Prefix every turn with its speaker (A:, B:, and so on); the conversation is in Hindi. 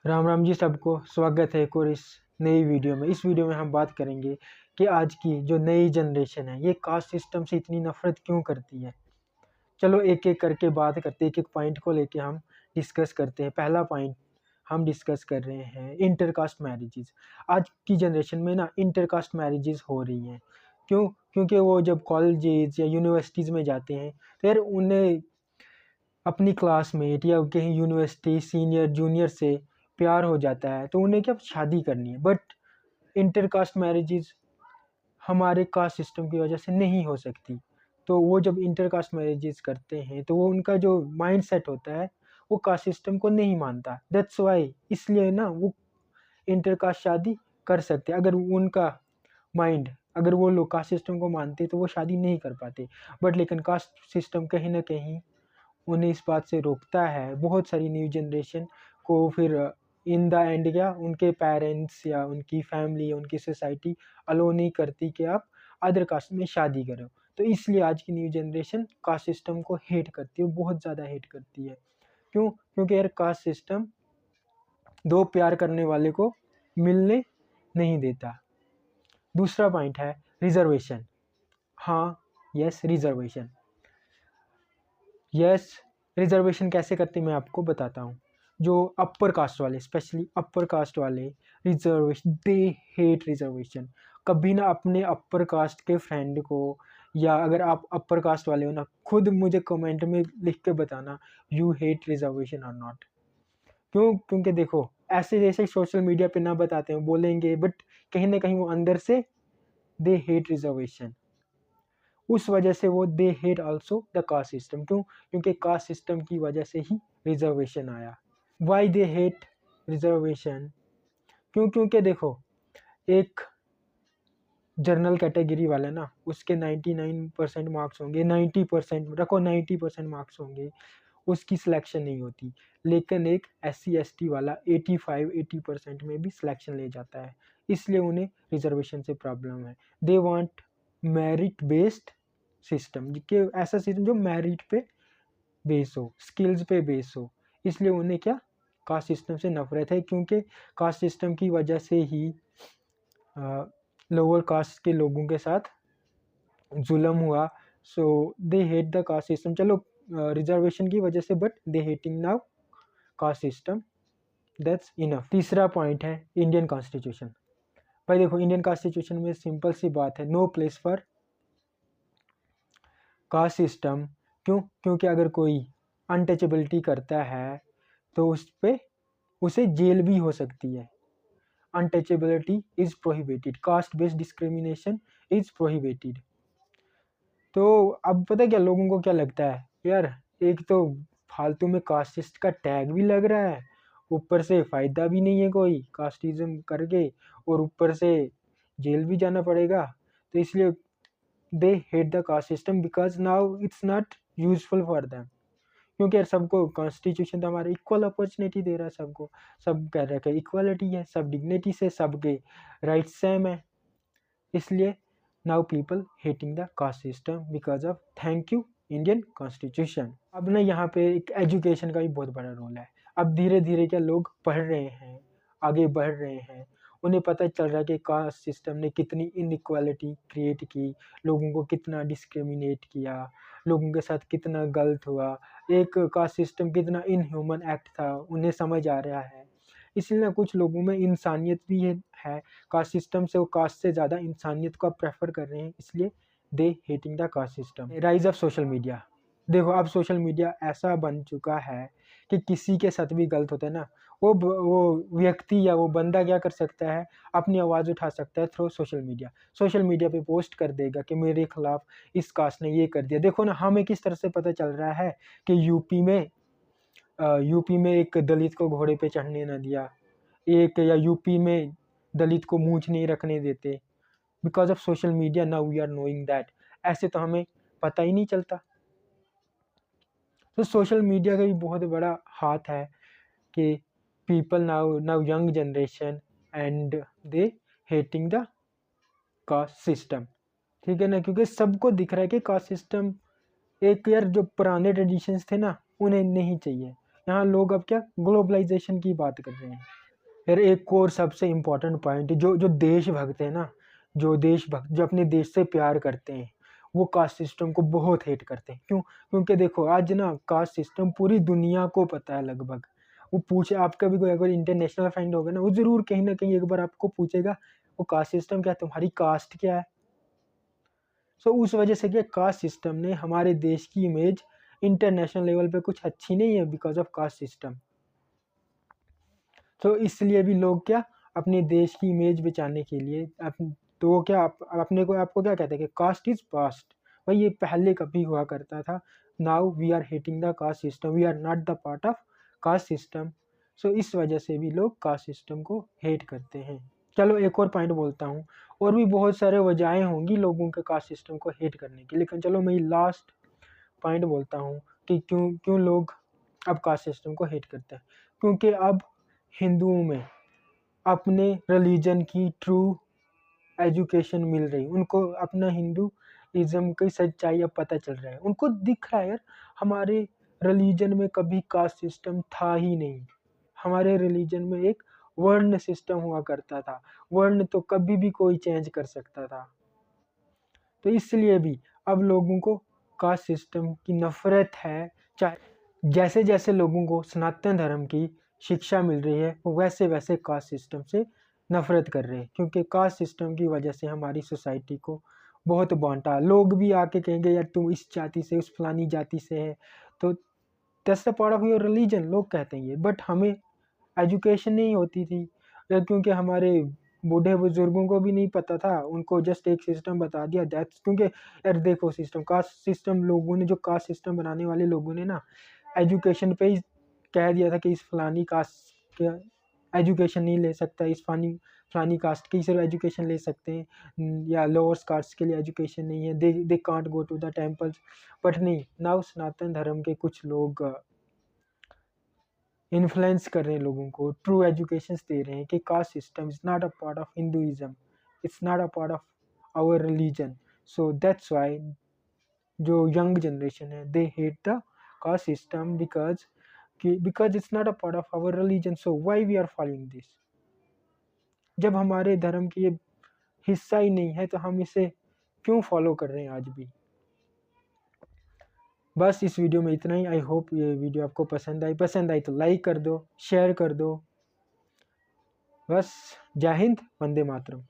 A: राम राम जी सबको, स्वागत है एक और इस नई वीडियो में। इस वीडियो में हम बात करेंगे कि आज की जो नई जनरेशन है ये कास्ट सिस्टम से इतनी नफरत क्यों करती है। चलो एक एक करके बात करते हैं, एक एक पॉइंट को लेके हम डिस्कस करते हैं। पहला पॉइंट हम डिस्कस कर रहे हैं इंटरकास्ट मैरिजेस। आज की जनरेशन में ना इंटरकास्ट मैरिजेस हो रही हैं। क्यों? क्योंकि वो जब कॉलेजेस या यूनिवर्सिटीज़ में जाते हैं तो यार उन्हें अपनी क्लासमेट या कहीं यूनिवर्सिटी सीनियर जूनियर से प्यार हो जाता है तो उन्हें क्या शादी करनी है। बट इंटरकास्ट मैरिजेस हमारे कास्ट सिस्टम की वजह से नहीं हो सकती। तो वो जब इंटरकास्ट मैरिजेस करते हैं तो वो उनका जो माइंड सेट होता है वो कास्ट सिस्टम को नहीं मानता। दैट्स वाई, इसलिए ना वो इंटरकास्ट शादी कर सकते। अगर उनका माइंड, अगर वो लोग कास्ट सिस्टम को मानते तो वो शादी नहीं कर पाते। बट लेकिन कास्ट सिस्टम कहीं ना कहीं उन्हें इस बात से रोकता है। बहुत सारी न्यू जनरेशन को फिर इन द एंड क्या उनके पेरेंट्स या उनकी फैमिली या उनकी सोसाइटी अलो नहीं करती कि आप अदर कास्ट में शादी करो। तो इसलिए आज की न्यू जनरेशन कास्ट सिस्टम को हेट करती है, बहुत ज़्यादा हेट करती है। क्यों? क्योंकि यार कास्ट सिस्टम दो प्यार करने वाले को मिलने नहीं देता। दूसरा पॉइंट है रिजर्वेशन। हाँ, यस रिजर्वेशन। यस, रिजर्वेशन कैसे करते मैं आपको बताता हूँ। जो अपर कास्ट वाले, स्पेशली अपर कास्ट वाले रिजर्वेशन, दे हेट रिजर्वेशन। कभी ना अपने अपर कास्ट के फ्रेंड को, या अगर आप अपर कास्ट वाले हो ना, खुद मुझे कमेंट में लिख के बताना यू हेट रिजर्वेशन और नॉट। क्यों? क्योंकि देखो ऐसे जैसे सोशल मीडिया पे ना बताते हैं बोलेंगे, बट कहीं ना कहीं वो अंदर से दे हेट रिजर्वेशन। उस वजह से वो they hate also the caste system. क्यों? क्योंकि कास्ट सिस्टम की वजह से ही रिजर्वेशन आया। Why they hate reservation? क्यों? क्योंकि देखो एक जनरल कैटेगरी वाला ना, उसके 99% मार्क्स होंगे, 90% रखो, 90% मार्क्स होंगे, उसकी सिलेक्शन नहीं होती। लेकिन एक SC ST वाला 85-80% में भी सिलेक्शन ले जाता है। इसलिए उन्हें रिजर्वेशन से प्रॉब्लम है। They want merit based system, कि ऐसा सिस्टम जो मेरिट पे बेस हो, स्किल्स पे बेस हो। इसलिए उन्हें क्या कास्ट सिस्टम से नफरत है, क्योंकि कास्ट सिस्टम की वजह से ही लोअर कास्ट के लोगों के साथ जुल्म हुआ। So they hate the caste system. चलो रिजर्वेशन की वजह से, but they hating now caste system. That's enough. तीसरा पॉइंट है इंडियन कॉन्स्टिट्यूशन। भाई देखो इंडियन कॉन्स्टिट्यूशन में सिंपल सी बात है, no place for caste system. क्यों? क्योंकि अगर कोई अनटचेबिलिटी करता है तो उस पे उसे जेल भी हो सकती है। Untouchability is prohibited, caste based discrimination is prohibited. तो अब पता क्या लोगों को क्या लगता है, यार एक तो फालतू में कास्टिस्ट का टैग भी लग रहा है, ऊपर से फ़ायदा भी नहीं है कोई कास्टिज्म करके, और ऊपर से जेल भी जाना पड़ेगा। तो इसलिए दे hate the caste system because now it's not useful for them. क्योंकि यार सबको कॉन्स्टिट्यूशन तो हमारा इक्वल अपॉर्चुनिटी दे रहा है, सबको सब कह रहा है कि इक्वालिटी है, सब डिग्निटी से, सबके राइट्स सेम है। इसलिए now people hating the caste system because of thank you Indian constitution. अब ना यहाँ पे एक एजुकेशन का भी बहुत बड़ा रोल है। अब धीरे धीरे क्या लोग पढ़ रहे हैं, आगे बढ़ रहे हैं, उन्हें पता चल रहा है कि कास्ट सिस्टम ने कितनी इनइक्वालिटी क्रिएट की, लोगों को कितना डिस्क्रिमिनेट किया, लोगों के साथ कितना गलत हुआ, एक कास्ट सिस्टम कितना इनह्यूमन एक्ट था, उन्हें समझ आ रहा है। इसलिए ना कुछ लोगों में इंसानियत भी है। कास्ट सिस्टम से वो कास्ट से ज़्यादा इंसानियत को प्रेफर कर रहे हैं, इसलिए they hating the caste system. Rise of social media. देखो अब सोशल मीडिया ऐसा बन चुका है कि किसी के साथ भी गलत होता है ना, वो व्यक्ति या वो बंदा क्या कर सकता है, अपनी आवाज़ उठा सकता है through social media. Social media पे पोस्ट कर देगा कि मेरे खिलाफ इस कास्ट ने ये कर दिया। देखो ना हमें किस तरह से पता चल रहा है कि यूपी में एक दलित को घोड़े पे चढ़ने ना दिया, एक या यूपी में दलित को मूंछ नहीं रखने देते। Because of social media now we are knowing that. ऐसे तो हमें पता ही नहीं चलता। तो सोशल मीडिया का भी बहुत बड़ा हाथ है कि people now young generation and they hating the caste system. ठीक है ना, क्योंकि सबको दिख रहा है कि कास्ट सिस्टम एक, यार जो पुराने ट्रेडिशंस थे ना उन्हें नहीं चाहिए। यहाँ लोग अब क्या ग्लोबलाइजेशन की बात कर रहे हैं। फिर एक और सबसे इम्पोर्टेंट पॉइंट, जो जो देशभक्त है ना, जो देशभक्त जो अपने देश से प्यार करते हैं, वो कास्ट सिस्टम को बहुत हेट करते हैं। क्यों? क्योंकि देखो आज ना कास्ट सिस्टम पूरी दुनिया को पता है लगभग। वो पूछे आपका भी कोई अगर इंटरनेशनल फ्रेंड होगा ना, वो जरूर कहीं ना कहीं एक बार आपको पूछेगा वो कास्ट सिस्टम क्या है, तुम्हारी कास्ट क्या है। सो उस वजह से क्या कास्ट सिस्टम ने हमारे देश की इमेज इंटरनेशनल लेवल पे कुछ अच्छी नहीं है बिकॉज ऑफ कास्ट सिस्टम। तो इसलिए भी लोग क्या अपने देश की इमेज बचाने के लिए तो वो क्या अपने को आपको क्या कहते हैं कि कास्ट इज पास्ट। भाई ये पहले कभी हुआ करता था। Now we are hating the caste system, we are not the part of caste system. So इस वजह से भी लोग कास्ट सिस्टम को हेट करते हैं। चलो एक और पॉइंट बोलता हूँ, और भी बहुत सारे वजहें होंगी लोगों के कास्ट सिस्टम को हेट करने की, लेकिन चलो मैं लास्ट पॉइंट बोलता हूँ कि क्यों क्यों लोग अब कास्ट सिस्टम को हेट करते हैं। क्योंकि अब हिंदुओं में अपने रिलीजन की ट्रू एजुकेशन मिल रही, उनको अपना हिंदुइज्म की सच्चाई अब पता चल रहा है। उनको दिख रहा है यार हमारे रिलीजन में कभी कास्ट सिस्टम था ही नहीं। हमारे रिलीजन में एक वर्ण सिस्टम हुआ करता था, वर्ण तो कभी भी कोई चेंज कर सकता था। तो इसलिए भी अब लोगों को कास्ट सिस्टम की नफरत है। चाहे जैसे जैसे लोगों को सनातन धर्म की शिक्षा मिल रही है वो वैसे वैसे कास्ट सिस्टम से नफरत कर रहे हैं, क्योंकि कास्ट सिस्टम की वजह से हमारी सोसाइटी को बहुत बांटा। लोग भी आके कहेंगे यार तुम इस जाति से उस फलानी जाति से है, तो that's the part of your religion, लोग कहते हैं ये। बट हमें एजुकेशन नहीं होती थी, या क्योंकि हमारे बूढ़े बुजुर्गों को भी नहीं पता था, उनको जस्ट एक सिस्टम बता दिया दैट्स। क्योंकि यार देखो सिस्टम कास्ट सिस्टम लोगों ने, जो कास्ट सिस्टम बनाने वाले लोगों ने ना एजुकेशन पे ही कह दिया था कि इस फलानी कास्ट के एजुकेशन नहीं ले सकता, इस फलानी कास्ट की सिर्फ एजुकेशन ले सकते हैं, या लोअर कास्ट के लिए एजुकेशन नहीं है, they can't go to the temples. But नहीं, नाउ सनातन धर्म के कुछ लोग इन्फ्लुएंस कर रहे हैं लोगों को, ट्रू एजुकेशन दे रहे हैं कि caste system is not a part of Hinduism, it's not a part of our religion. So that's why जो यंग जनरेशन है they hate the caste system because it's not a part of our religion. So why we are following this, जब हमारे धर्म की ये हिस्सा ही नहीं है तो हम इसे क्यों फॉलो कर रहे हैं आज भी। बस इस वीडियो में इतना ही। आई होप ये वीडियो आपको पसंद आई तो लाइक कर दो, शेयर कर दो। बस जय हिंद, वंदे मातरम।